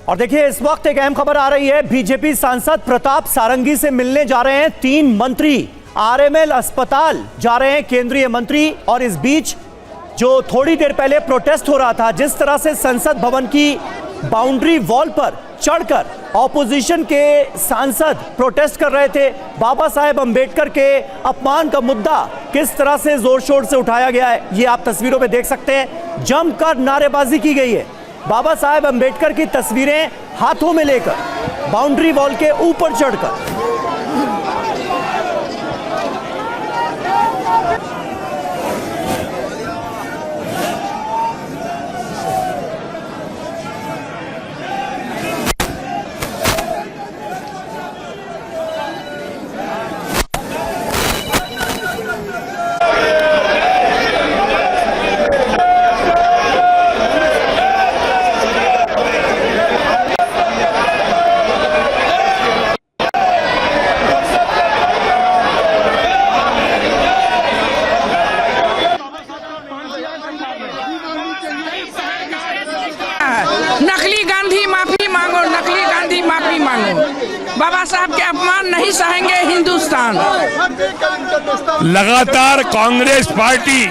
और देखिए इस वक्त एक अहम खबर आ रही है। बीजेपी सांसद प्रताप सारंगी से मिलने जा रहे हैं 3 मंत्री। आरएमएल अस्पताल जा रहे हैं केंद्रीय मंत्री। और इस बीच जो थोड़ी देर पहले प्रोटेस्ट हो रहा था, जिस तरह से संसद भवन की बाउंड्री वॉल पर चढ़कर ऑपोजिशन के सांसद प्रोटेस्ट कर रहे थे, बाबा साहेब अंबेडकर के अपमान का मुद्दा किस तरह से जोर शोर से उठाया गया है, ये आप तस्वीरों में देख सकते हैं। जमकर नारेबाजी की गई है। बाबा साहेब अंबेडकर की तस्वीरें हाथों में लेकर बाउंड्री वॉल के ऊपर चढ़कर नकली गांधी माफी मांगो, नकली गांधी माफी मांगो। बाबा साहब के अपमान नहीं सहेंगे हिंदुस्तान। लगातार कांग्रेस पार्टी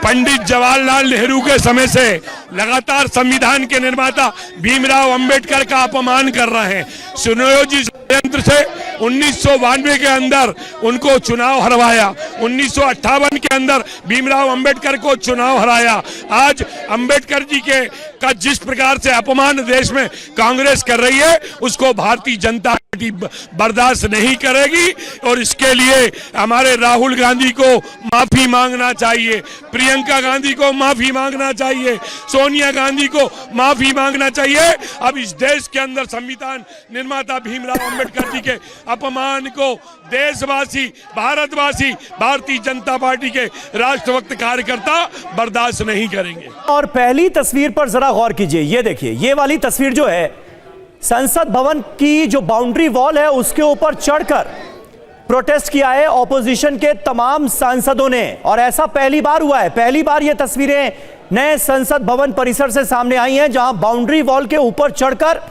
पंडित जवाहरलाल नेहरू के समय से लगातार संविधान के निर्माता भीमराव अंबेडकर का अपमान कर रहे हैं। सुनियोजित षड्यंत्र से 1992 के अंदर उनको चुनाव हरवाया, 1958 के अंदर भीमराव अंबेडकर को चुनाव हराया। आज अंबेडकर जी के का जिस प्रकार से अपमान देश में कांग्रेस कर रही है, उसको भारतीय जनता पार्टी बर्दाश्त नहीं करेगी। और इसके लिए हमारे राहुल गांधी को माफी मांगना चाहिए, प्रियंका गांधी को माफी मांगना चाहिए, सोनिया गांधी को माफी मांगना चाहिए। अब इस देश के अंदर संविधान निर्माता भीमराव अंबेडकर जी के अपमान को देशवासी, भारतवासी, भारतीय जनता पार्टी के राष्ट्रभक्त कार्यकर्ता बर्दाश्त नहीं करेंगे। और पहली तस्वीर पर जरा गौर कीजिए, ये देखिए, ये वाली तस्वीर जो है संसद भवन की जो बाउंड्री वॉल है उसके ऊपर चढ़कर प्रोटेस्ट किया है ऑपोजिशन के तमाम सांसदों ने। और ऐसा पहली बार हुआ है, पहली बार ये तस्वीरें नए संसद भवन परिसर से सामने आई हैं, जहां बाउंड्री वॉल के ऊपर चढ़कर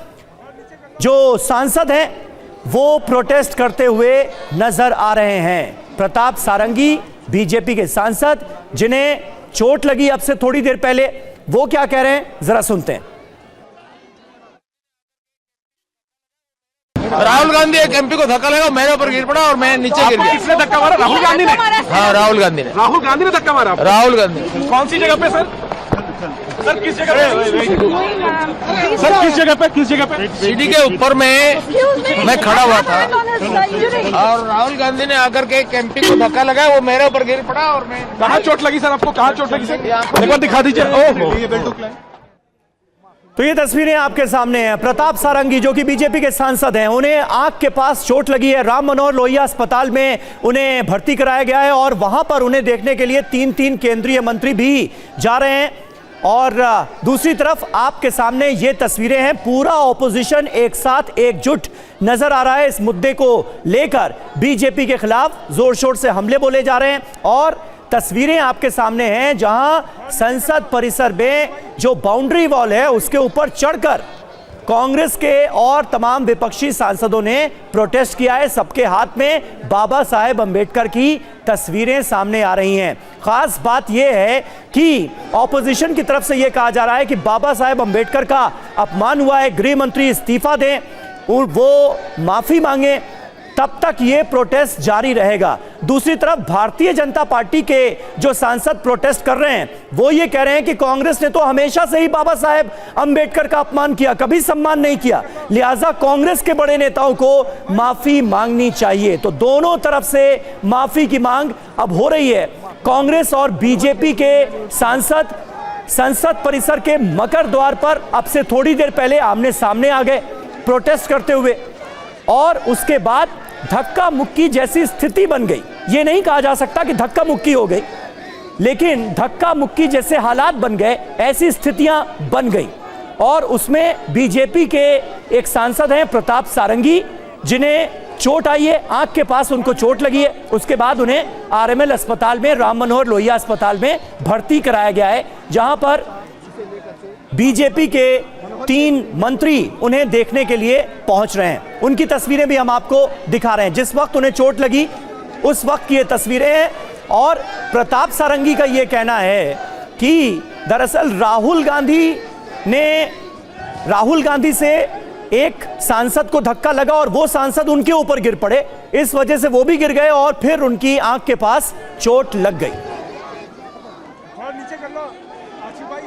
जो सांसद हैं वो प्रोटेस्ट करते हुए नजर आ रहे हैं। प्रताप सारंगी बीजेपी के सांसद, जिन्हें चोट लगी अब से थोड़ी देर पहले, वो क्या कह रहे हैं जरा सुनते हैं। राहुल गांधी एक एमपी को धक्का लगा, मेरे ऊपर गिर पड़ा और मैं नीचे गिर गया। किसने धक्का मारा? राहुल गांधी ने? हाँ, राहुल गांधी ने। राहुल गांधी ने धक्का मारा? राहुल गांधी। कौन सी जगह पे सर? सर किस जगह पे? सर किस जगह पे? किस जगह पे? सीढ़ी के ऊपर में मैं खड़ा हुआ था और राहुल गांधी ने आकर के एक एमपी को धक्का लगाया, वो मेरे ऊपर गिर पड़ा और मैं। कहाँ चोट लगी सर आपको? कहाँ चोट लगी सर? एक बार दिखा दीजिए। तो ये तस्वीरें आपके सामने हैं। प्रताप सारंगी जो कि बीजेपी के सांसद हैं, उन्हें आंख के पास चोट लगी है। राम मनोहर लोहिया अस्पताल में उन्हें भर्ती कराया गया है और वहां पर उन्हें देखने के लिए 3 केंद्रीय मंत्री भी जा रहे हैं। और दूसरी तरफ आपके सामने ये तस्वीरें हैं, पूरा ऑपोजिशन एक साथ एकजुट नजर आ रहा है इस मुद्दे को लेकर। बीजेपी के खिलाफ जोर शोर से हमले बोले जा रहे हैं। और तस्वीरें आपके सामने हैं जहां संसद परिसर में जो बाउंड्री वॉल है उसके ऊपर चढ़कर कांग्रेस के और तमाम विपक्षी सांसदों ने प्रोटेस्ट किया है। सबके हाथ में बाबा साहेब अंबेडकर की तस्वीरें सामने आ रही हैं। खास बात यह है कि ऑपोजिशन की तरफ से यह कहा जा रहा है कि बाबा साहेब अंबेडकर का अपमान हुआ है, गृह मंत्री इस्तीफा दें, वो माफी मांगे, तब तक ये प्रोटेस्ट जारी रहेगा। दूसरी तरफ भारतीय जनता पार्टी के जो सांसद प्रोटेस्ट कर रहे हैं वो ये कह रहे हैं कि कांग्रेस ने तो हमेशा से ही बाबा साहेब अंबेडकर का अपमान किया, कभी सम्मान नहीं किया, लिहाजा कांग्रेस के बड़े नेताओं को माफी मांगनी चाहिए। तो दोनों तरफ से माफी की मांग अब हो रही है। कांग्रेस और बीजेपी के सांसद संसद परिसर के मकर द्वार पर अब से थोड़ी देर पहले आमने सामने आ गए प्रोटेस्ट करते हुए, और उसके बाद धक्का मुक्की जैसी स्थिति बन गई। ये नहीं कहा जा सकता कि धक्का मुक्की हो गई, लेकिन धक्का मुक्की जैसे हालात बन गए, ऐसी स्थितियां बन गई। और उसमें बीजेपी के एक सांसद हैं प्रताप सारंगी, जिन्हें चोट आई है, आंख के पास उनको चोट लगी है। उसके बाद उन्हें आरएमएल अस्पताल में, राम मनोहर लोहिया अस्पताल में भर्ती कराया गया है, जहां पर बीजेपी के 3 मंत्री उन्हें देखने के लिए पहुंच रहे हैं। उनकी तस्वीरें भी हम आपको दिखा रहे हैं। जिस वक्त उन्हें चोट लगी उस वक्त की ये तस्वीरें हैं। और प्रताप सारंगी का ये कहना है कि दरअसल राहुल गांधी से एक सांसद को धक्का लगा और वो सांसद उनके ऊपर गिर पड़े, इस वजह से वो भी गिर गए और फिर उनकी आंख के पास चोट लग गई। नीचे कर लो आसिफ भाई।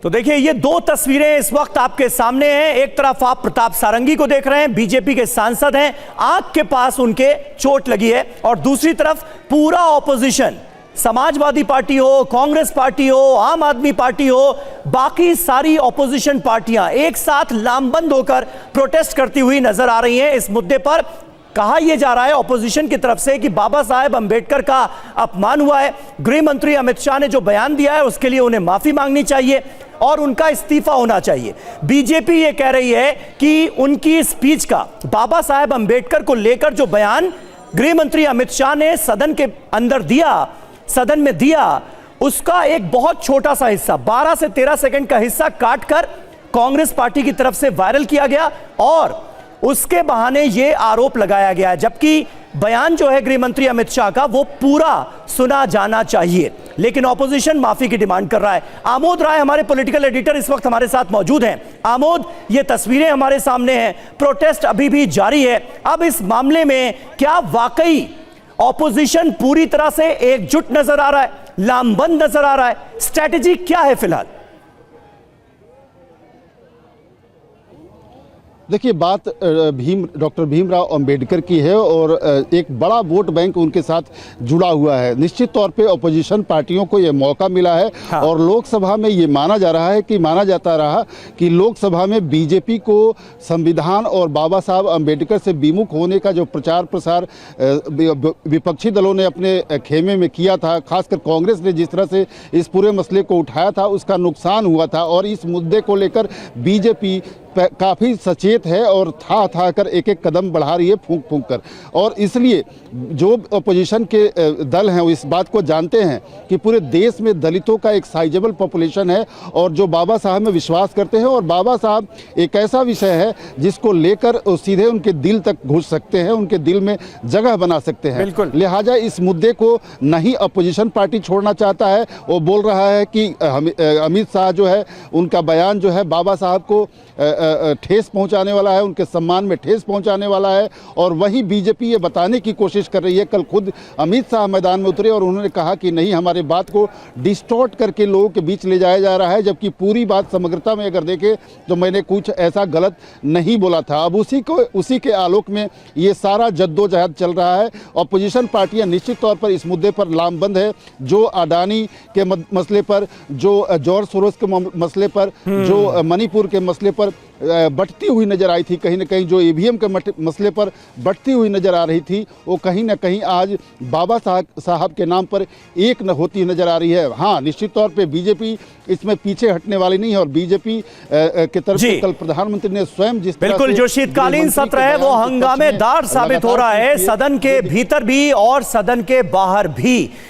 तो देखिए, ये 2 तस्वीरें इस वक्त आपके सामने हैं। एक तरफ आप प्रताप सारंगी को देख रहे हैं, बीजेपी के सांसद हैं, आंख के पास उनके चोट लगी है। और दूसरी तरफ पूरा ऑपोजिशन, समाजवादी पार्टी हो, कांग्रेस पार्टी हो, आम आदमी पार्टी हो, बाकी सारी ऑपोजिशन पार्टियां एक साथ लामबंद होकर प्रोटेस्ट करती हुई नजर आ रही हैं। इस मुद्दे पर कहा यह जा रहा है ऑपोजिशन की तरफ से कि बाबा साहेब अंबेडकर का अपमान हुआ है। गृह मंत्री अमित शाह ने जो बयान दिया है उसके लिए उन्हें माफी मांगनी चाहिए और उनका इस्तीफा होना चाहिए। बीजेपी ये कह रही है कि उनकी स्पीच का, बाबा साहेब अंबेडकर को लेकर जो बयान गृह मंत्री अमित शाह ने सदन में दिया, उसका एक बहुत छोटा सा हिस्सा, 12 से 13 सेकंड का हिस्सा काटकर कांग्रेस पार्टी की तरफ से वायरल किया गया और उसके बहाने यह आरोप लगाया गया, जबकि बयान जो है गृह मंत्री अमित शाह का वो पूरा सुना जाना चाहिए। लेकिन ऑपोजिशन माफी की डिमांड कर रहा है। आमोद राय हमारे पॉलिटिकल एडिटर इस वक्त हमारे साथ मौजूद हैं। आमोद, ये तस्वीरें हमारे सामने हैं, प्रोटेस्ट अभी भी जारी है। अब इस मामले में क्या वाकई ऑपोजिशन पूरी तरह से एकजुट नजर आ रहा है, लामबंद नजर आ रहा है? स्ट्रैटेजी क्या है फिलहाल? देखिए, बात डॉक्टर भीमराव अंबेडकर की है और एक बड़ा वोट बैंक उनके साथ जुड़ा हुआ है। निश्चित तौर पे अपोजिशन पार्टियों को यह मौका मिला है। हाँ। और लोकसभा में ये माना जाता रहा कि लोकसभा में बीजेपी को संविधान और बाबा साहब अंबेडकर से विमुख होने का जो प्रचार प्रसार विपक्षी दलों ने अपने खेमे में किया था, खासकर कांग्रेस ने जिस तरह से इस पूरे मसले को उठाया था, उसका नुकसान हुआ था। और इस मुद्दे को लेकर बीजेपी काफ़ी सचेत है और था कर एक एक कदम बढ़ा रही है फूंक फूंक कर। और इसलिए जो अपोजिशन के दल हैं वो इस बात को जानते हैं कि पूरे देश में दलितों का एक साइजेबल पॉपुलेशन है और जो बाबा साहब में विश्वास करते हैं। और बाबा साहब एक ऐसा विषय है जिसको लेकर सीधे उनके दिल तक घुस सकते हैं, उनके दिल में जगह बना सकते हैं। लिहाजा इस मुद्दे को नहीं अपोजिशन पार्टी छोड़ना चाहता है। वो बोल रहा है कि अमित शाह जो है, उनका बयान जो है बाबा साहब को ठेस पहुंचाने वाला है, उनके सम्मान में ठेस पहुंचाने वाला है। और वही बीजेपी ये बताने की कोशिश कर रही है। कल खुद अमित शाह मैदान में उतरे और उन्होंने कहा कि नहीं, हमारे बात को डिस्टॉर्ट करके लोगों के बीच ले जाया जा रहा है, जबकि पूरी बात समग्रता में अगर देखें तो मैंने कुछ ऐसा गलत नहीं बोला था। अब उसी के आलोक में ये सारा जद्दोजहद चल रहा है। अपोजिशन पार्टियां निश्चित तौर पर इस मुद्दे पर लामबंद है। जो अडानी के मसले पर, जो जॉर्ज सोरोस के मसले पर, जो मणिपुर के मसले पर बढ़ती हुई नजर आई थी, कहीं ना कहीं जो ईवीएम के मसले पर बढ़ती हुई नजर आ रही थी, वो कहीं ना कहीं आज बाबा साहब के नाम पर एक न होती नजर आ रही है। हाँ, निश्चित तौर पे बीजेपी इसमें पीछे हटने वाली नहीं है। और बीजेपी की तरफ से कल प्रधानमंत्री ने स्वयं जिस बिल्कुल जो शीतकालीन सत्र है वो हंगामेदार साबित हो रहा है, सदन के भीतर भी और सदन के बाहर भी।